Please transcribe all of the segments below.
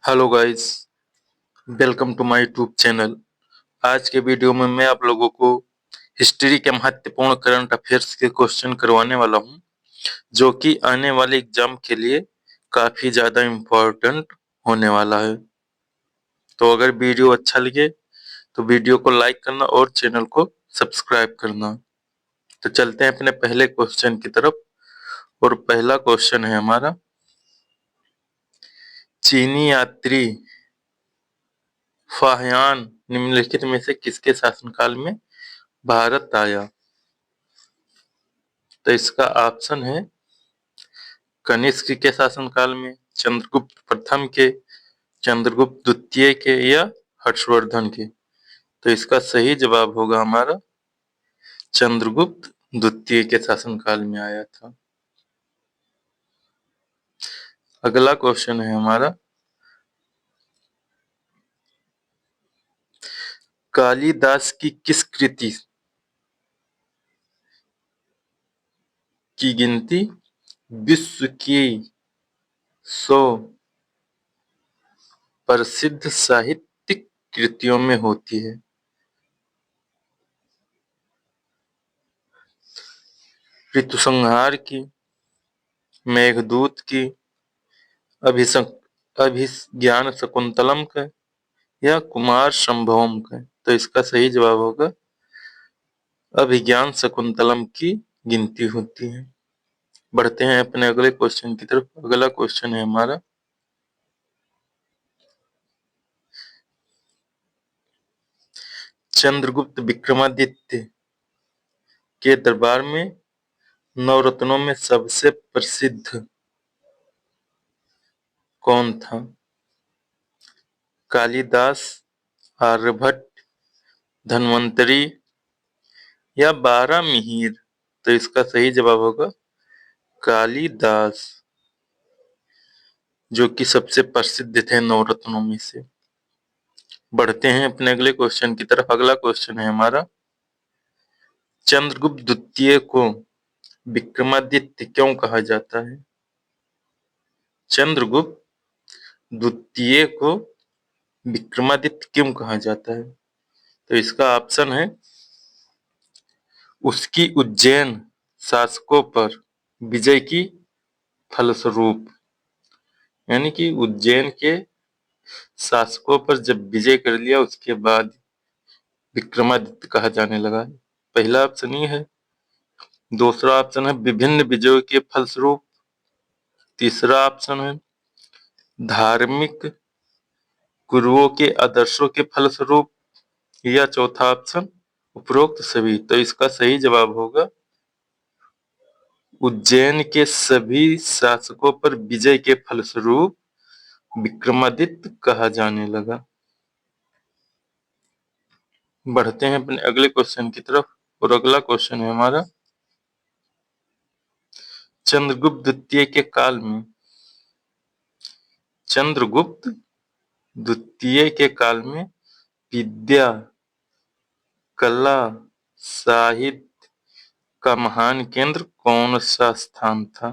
Hello guys, welcome to my YouTube channel. आज के video में मैं आप लोगों को हिस्ट्री के महत्वपूर्ण करंट अफेयर्स के क्वेश्चन करवाने वाला हूं, जो कि आने वाले एग्जाम के लिए काफी ज्यादा इम्पोर्टेंट होने वाला है। तो अगर वीडियो अच्छा लगे तो वीडियो को लाइक करना और चैनल को सब्सक्राइब करना। तो चलते हैं अपने पहले क्वेश्चन की तरफ। और पहला क्वेश्चन है हमारा, चीनी यात्री फाहियान निम्नलिखित में से किसके शासनकाल में भारत आया? तो इसका ऑप्शन है कनिष्क के शासनकाल में, चंद्रगुप्त प्रथम के, चंद्रगुप्त द्वितीय के या हर्षवर्धन के। तो इसका सही जवाब होगा हमारा चंद्रगुप्त द्वितीय के शासनकाल में आया था। अगला क्वेश्चन है हमारा, कालिदास की किस कृति की गिनती विश्व की 100 प्रसिद्ध साहित्यिक कृतियों में होती है? ऋतुसंहार की, मेघदूत की, अभिज्ञान शकुंतलम का या कुमार संभवम का। तो इसका सही जवाब होगा अभिज्ञान शकुंतलम की गिनती होती है। बढ़ते हैं अपने अगले क्वेश्चन की तरफ। अगला क्वेश्चन है हमारा, चंद्रगुप्त विक्रमादित्य के दरबार में नवरत्नों में सबसे प्रसिद्ध कौन था? कालिदास, आर्यभट्ट, धन्वंतरी या बारहमिहिर। तो इसका सही जवाब होगा कालिदास, जो कि सबसे प्रसिद्ध थे नवरत्नों में से। बढ़ते हैं अपने अगले क्वेश्चन की तरफ। अगला क्वेश्चन है हमारा, चंद्रगुप्त द्वितीय को विक्रमादित्य क्यों कहा जाता है? चंद्रगुप्त द्वितीय को विक्रमादित्य क्यों कहा जाता है? तो इसका ऑप्शन है उसकी उज्जैन शासकों पर विजय की फलस्वरूप, यानी कि उज्जैन के शासकों पर जब विजय कर लिया उसके बाद विक्रमादित्य कहा जाने लगा। पहला ऑप्शन ये है। दूसरा ऑप्शन है विभिन्न विजयों के फलस्वरूप। तीसरा ऑप्शन है धार्मिक गुरुओं के आदर्शों के फलस्वरूप। या चौथा ऑप्शन उपरोक्त सभी। तो इसका सही जवाब होगा उज्जैन के सभी शासकों पर विजय के फलस्वरूप विक्रमादित्य कहा जाने लगा। बढ़ते हैं अपने अगले क्वेश्चन की तरफ। और अगला क्वेश्चन है हमारा, चंद्रगुप्त द्वितीय के काल में, चंद्रगुप्त द्वितीय के काल में विद्या, कला, साहित्य का महान केंद्र कौन सा स्थान था?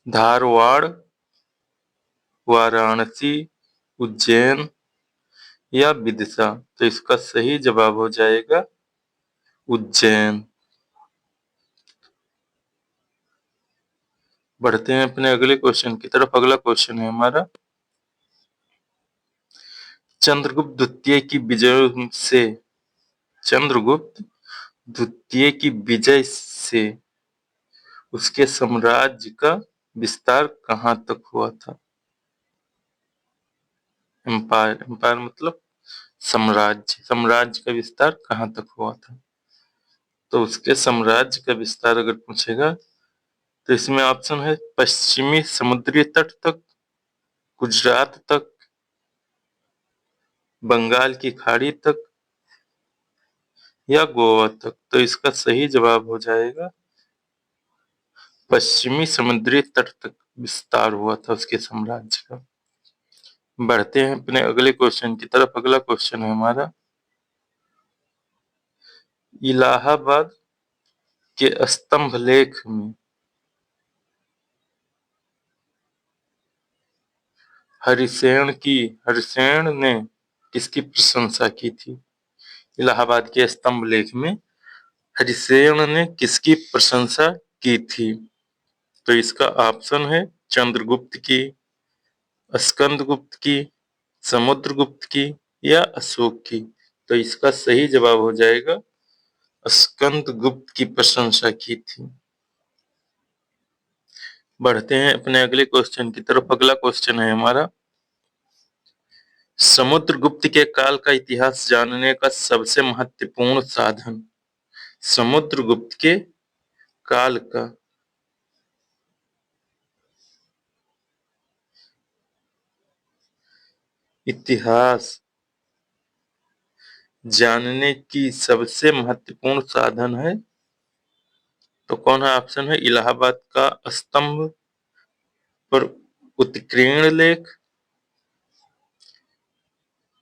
धारवाड़, वाराणसी, उज्जैन या विदिशा। तो इसका सही जवाब हो जाएगा उज्जैन। बढ़ते हैं अपने अगले क्वेश्चन की तरफ। अगला क्वेश्चन है हमारा, चंद्रगुप्त द्वितीय की विजय से, चंद्रगुप्त द्वितीय की विजय से उसके साम्राज्य का विस्तार कहाँ तक हुआ था? एम्पायर, एम्पायर मतलब साम्राज्य, साम्राज्य का विस्तार कहाँ तक हुआ था? तो उसके साम्राज्य का विस्तार अगर पूछेगा तो इसमें ऑप्शन है पश्चिमी समुद्री तट तक, गुजरात तक, बंगाल की खाड़ी तक या गोवा तक। तो इसका सही जवाब हो जाएगा पश्चिमी समुद्री तट तक विस्तार हुआ था उसके साम्राज्य का। बढ़ते हैं अपने अगले क्वेश्चन की तरफ। अगला क्वेश्चन है हमारा, इलाहाबाद के स्तंभ लेख में हरिसेन ने किसकी प्रशंसा की थी? इलाहाबाद के स्तंभ लेख में हरिसेन ने किसकी प्रशंसा की थी? तो इसका ऑप्शन है चंद्रगुप्त की, स्कंदगुप्त की, समुद्रगुप्त की या अशोक की। तो इसका सही जवाब हो जाएगा स्कंदगुप्त की प्रशंसा की थी। बढ़ते हैं अपने अगले क्वेश्चन की तरफ। अगला क्वेश्चन है हमारा, समुद्रगुप्त के काल का इतिहास जानने का सबसे महत्वपूर्ण साधन। समुद्रगुप्त के काल का इतिहास जानने की सबसे महत्वपूर्ण साधन है, तो कौन है? ऑप्शन है इलाहाबाद का स्तंभ पर उत्कीर्ण लेख,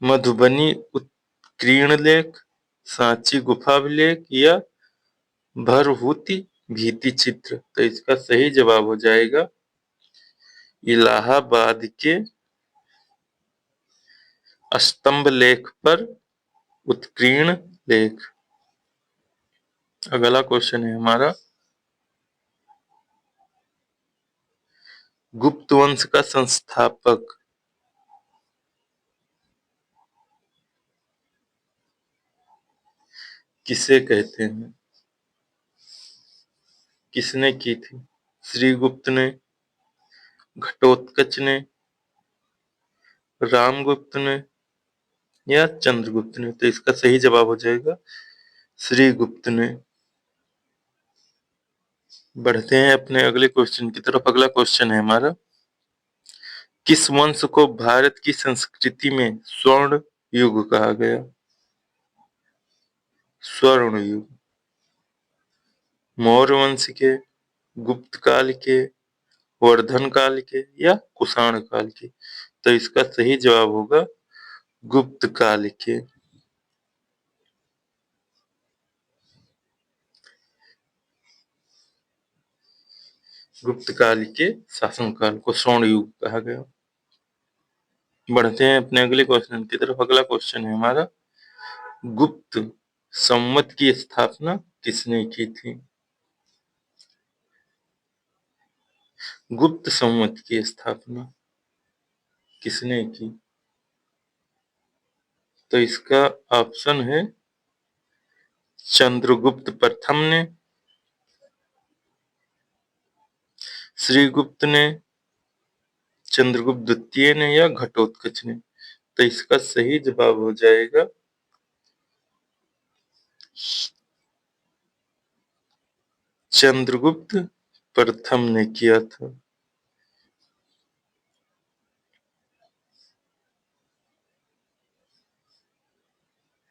मधुबनी उत्कीर्ण लेख, सांची गुफा अभिलेख या भरहुति भित्ति चित्र। तो इसका सही जवाब हो जाएगा इलाहाबाद के स्तंभ लेख पर उत्कीर्ण लेख। अगला क्वेश्चन है हमारा, गुप्त वंश का संस्थापक किसे कहते हैं? किसने की थी? श्रीगुप्त ने, घटोत्कच ने, रामगुप्त ने या चंद्रगुप्त ने? तो इसका सही जवाब हो जाएगा श्रीगुप्त ने। बढ़ते हैं अपने अगले क्वेश्चन की तरफ। अगला क्वेश्चन है हमारा, किस वंश को भारत की संस्कृति में स्वर्ण युग कहा गया? स्वर्ण युग। मौर्य वंश के, गुप्त काल के, वर्धन काल के या कुषाण काल के? तो इसका सही जवाब होगा गुप्त काल के। गुप्त काल के शासनकाल को स्वर्ण युग कहा गया। बढ़ते हैं अपने अगले क्वेश्चन की तरफ। अगला क्वेश्चन है हमारा, गुप्त संवत की स्थापना किसने की थी? गुप्त संवत की स्थापना किसने की? तो इसका ऑप्शन है चंद्रगुप्त प्रथम ने, श्रीगुप्त ने, चंद्रगुप्त द्वितीय ने या घटोत्कच ने? तो इसका सही जवाब हो जाएगा चंद्रगुप्त प्रथम ने किया था।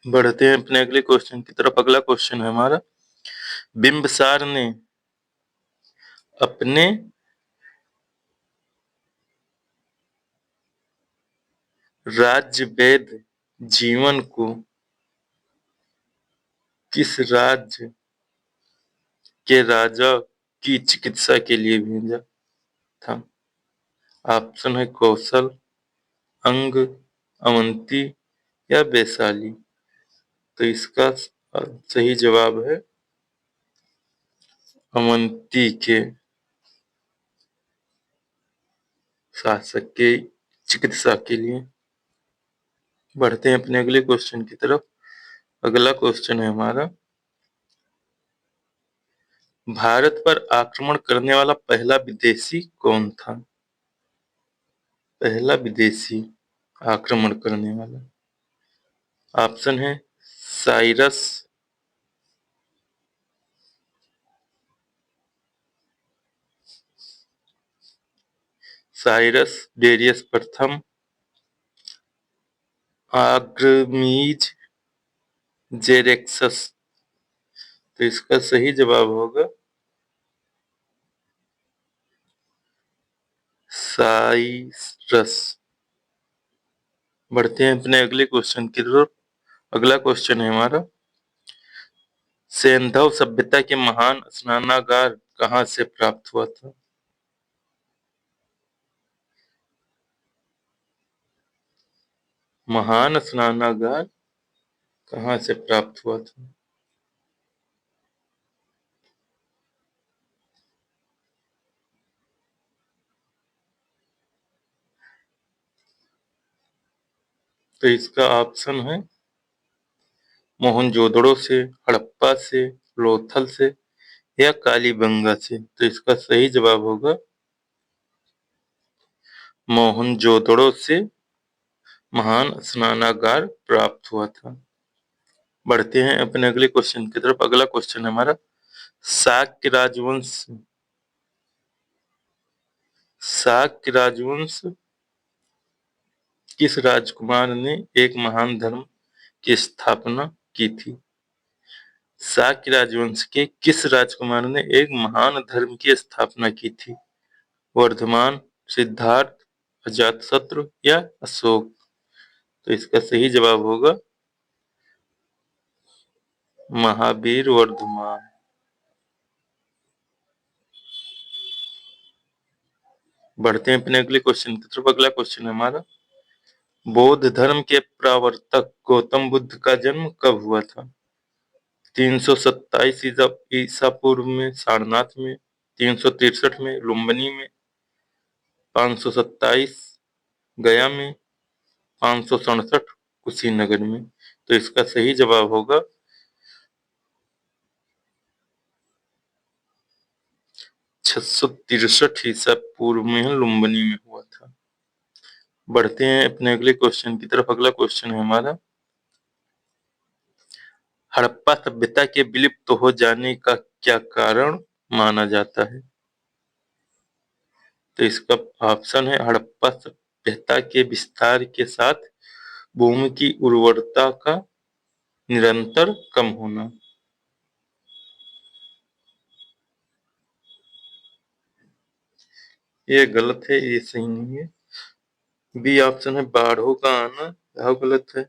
बढ़ते हैं अपने अगले क्वेश्चन की तरफ। अगला क्वेश्चन है हमारा, बिंबिसार ने अपने राज्य वैध जीवन को किस राज्य के राजा की चिकित्सा के लिए भेजा था? ऑप्शन है कौशल, अंग, अवंती या वैशाली। तो इसका सही जवाब है अवंती के शासक के चिकित्सा के लिए। बढ़ते हैं अपने अगले क्वेश्चन की तरफ। अगला क्वेश्चन है हमारा, भारत पर आक्रमण करने वाला पहला विदेशी कौन था? पहला विदेशी आक्रमण करने वाला। ऑप्शन है साइरस, डेरियस प्रथम, आग्रमीज, जेरेक्सस। तो इसका सही जवाब होगा साइरस। बढ़ते हैं अपने अगले क्वेश्चन की तरफ। अगला क्वेश्चन है हमारा, सिंधु सभ्यता के महान स्नानागार कहाँ से प्राप्त हुआ था? महान स्नानागार कहाँ से प्राप्त हुआ था? तो इसका ऑप्शन है मोहनजोदड़ो से, हड़प्पा से, लोथल से या कालीबंगा से। तो इसका सही जवाब होगा मोहनजोदड़ो से महान स्नानागार प्राप्त हुआ था। बढ़ते हैं अपने अगले क्वेश्चन की तरफ। अगला क्वेश्चन है हमारा, शाक्य राजवंश शाक्य राजवंश किस राजकुमार ने एक महान धर्म की स्थापना की थी? शाक्य राजवंश के किस राजकुमार ने एक महान धर्म की स्थापना की थी? वर्धमान, सिद्धार्थ, अजातशत्रु या अशोक? तो इसका सही जवाब होगा महावीर वर्धमान। बढ़ते हैं अपने अगले क्वेश्चन की तरफ। अगला क्वेश्चन है हमारा, बौद्ध धर्म के प्रवर्तक गौतम बुद्ध का जन्म कब हुआ था? 327 ईसा पूर्व में सारनाथ में, 363 में लुम्बिनी में, 527 गया में, 567 कुशीनगर में। तो इसका सही जवाब होगा 663 ईसा पूर्व में लुम्बिनी में हुआ था। बढ़ते हैं अपने अगले क्वेश्चन की तरफ। अगला क्वेश्चन है हमारा, हड़प्पा सभ्यता के विलुप्त हो जाने का क्या कारण माना जाता है? तो इसका ऑप्शन है हड़प्पा सभ्यता के विस्तार के साथ भूमि की उर्वरता का निरंतर कम होना। ये गलत है, ये सही नहीं है। बी ऑप्शन है बाढ़ों का आना, यह गलत है।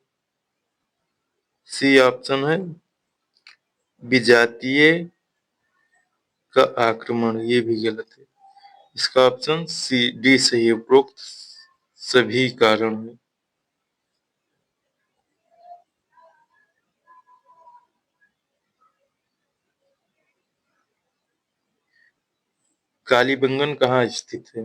सी ऑप्शन है विजातीय का आक्रमण, ये भी गलत है। इसका ऑप्शन सी डी सही है, उपरोक्त सभी कारण है। कालीबंगन कहाँ स्थित है?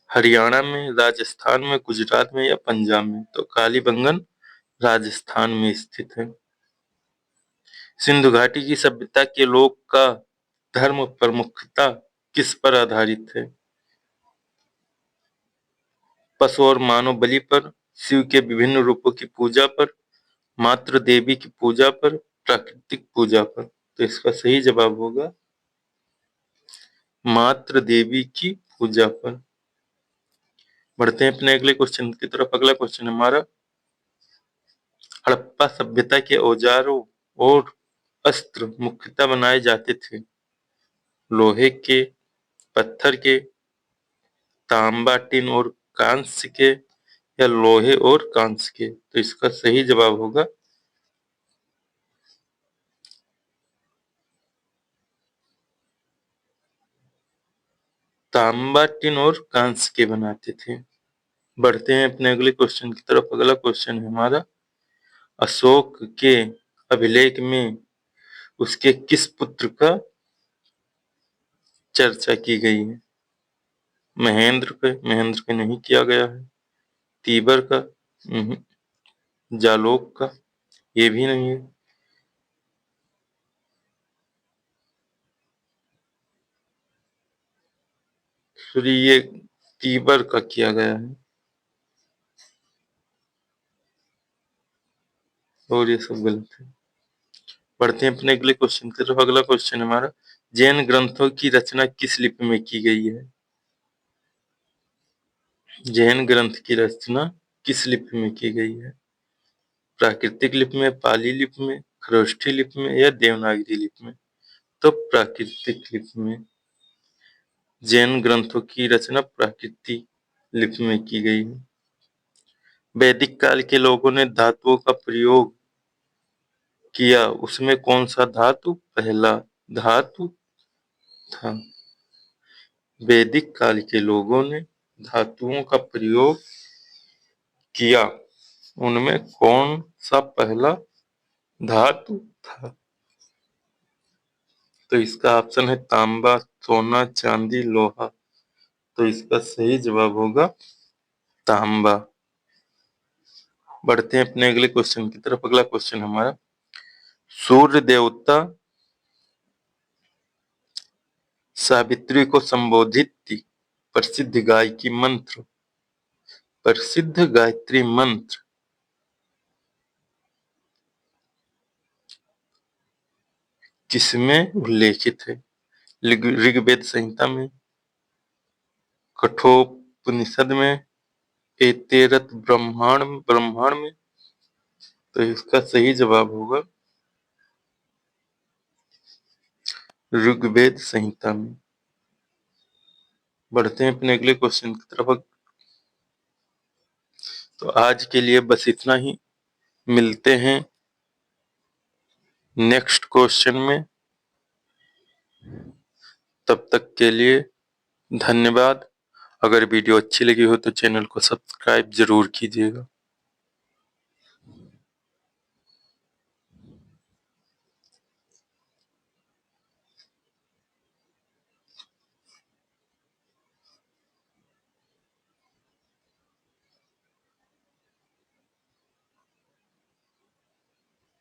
हरियाणा में, राजस्थान में, गुजरात में या पंजाब में? तो कालीबंगन राजस्थान में स्थित है। सिंधु घाटी की सभ्यता के लोग का धर्म प्रमुखता किस पर आधारित है? पशु और मानव बलि पर, शिव के विभिन्न रूपों की पूजा पर, मातृ देवी की पूजा पर, प्राकृतिक पूजा पर? तो इसका सही जवाब होगा मातृ देवी की पूजा पर। बढ़ते हैं अपने अगले क्वेश्चन की तरफ। अगला क्वेश्चन हमारा, हड़प्पा सभ्यता के औजारों और अस्त्र मुख्यतः बनाए जाते थे लोहे के, पत्थर के, तांबा, टिन और कांस्य के या लोहे और कांस्य के? तो इसका सही जवाब होगा तांबा, टिन और कांस्य के बनाते थे। बढ़ते हैं अपने अगले क्वेश्चन की तरफ। अगला क्वेश्चन है हमारा, अशोक के अभिलेख में उसके किस पुत्र का चर्चा की गई है? महेंद्र पे नहीं किया गया है। तीबर का, नहीं। जालोक का, ये भी नहीं है। फिर ये तीबर का किया गया है, और ये सब गलत है। बढ़ते हैं अपने अगले क्वेश्चन की तरफ। अगला क्वेश्चन हमारा, जैन ग्रंथों की रचना किस लिपि में की गई है? जैन ग्रंथ की रचना किस लिपि में की गई है? प्राकृतिक लिपि में, पाली लिपि में, खरोष्ठी लिपि में या देवनागरी लिपि में? तो प्राकृतिक लिपि में। जैन ग्रंथों की रचना प्राकृतिक लिपि में की गई है। वैदिक काल के लोगों ने धातुओं का प्रयोग किया, उसमें कौन सा धातु पहला धातु था? वैदिक काल के लोगों ने धातुओं का प्रयोग किया, उनमें कौन सा पहला धातु था? तो इसका ऑप्शन है तांबा, सोना, चांदी, लोहा। तो इसका सही जवाब होगा तांबा। बढ़ते हैं अपने अगले क्वेश्चन की तरफ। अगला क्वेश्चन हमारा, सूर्य देवता सावित्री को संबोधित प्रसिद्ध गायत्री मंत्र, प्रसिद्ध गायत्री मंत्र किसमें उल्लेखित है? ऋग्वेद संहिता में, कठोपनिषद में, ऐतरेय ब्राह्मण में। तो इसका सही जवाब होगा ऋग्वेद संहिता में। बढ़ते हैं अपने अगले क्वेश्चन की तरफ। तो आज के लिए बस इतना ही, मिलते हैं नेक्स्ट क्वेश्चन में। तब तक के लिए धन्यवाद। अगर वीडियो अच्छी लगी हो तो चैनल को सब्सक्राइब जरूर कीजिएगा।